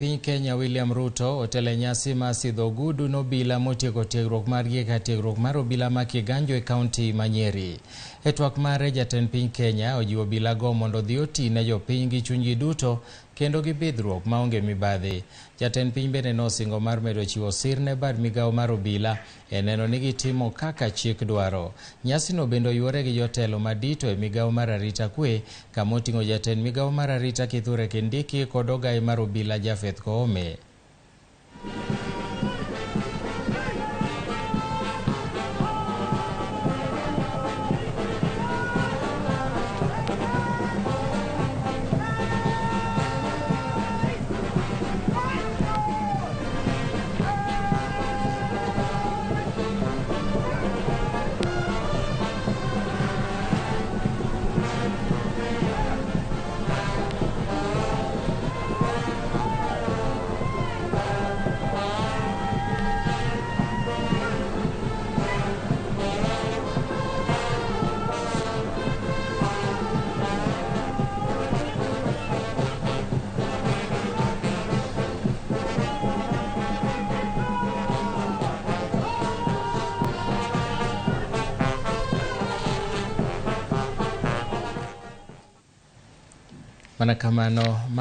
Piny Kenya William Ruto otele nyasi ma sidho ogudu n'obila motieko tiegruok margi ka tiegruok mar obila ma Kiganjo e kaunti ma Nyeri. E twak mare, jatend piny Kenya ojiwo obila go mondo odhi oti ne jopiny gi chunygi duto kendo gi bidhruok maonge mibadhi. Jatend piny bende nosingo mar medo chiwo sir ne bad migawo mar obila e neno ni gitimo kaka chik dwaro. Nyasi no bende oyuore gi jotelo madito e migawo mar arita kwe, kama oting'o jatend migawo mar arita Kithure Kindiki kod ogai mar obila Japheth Koome. Mana kamano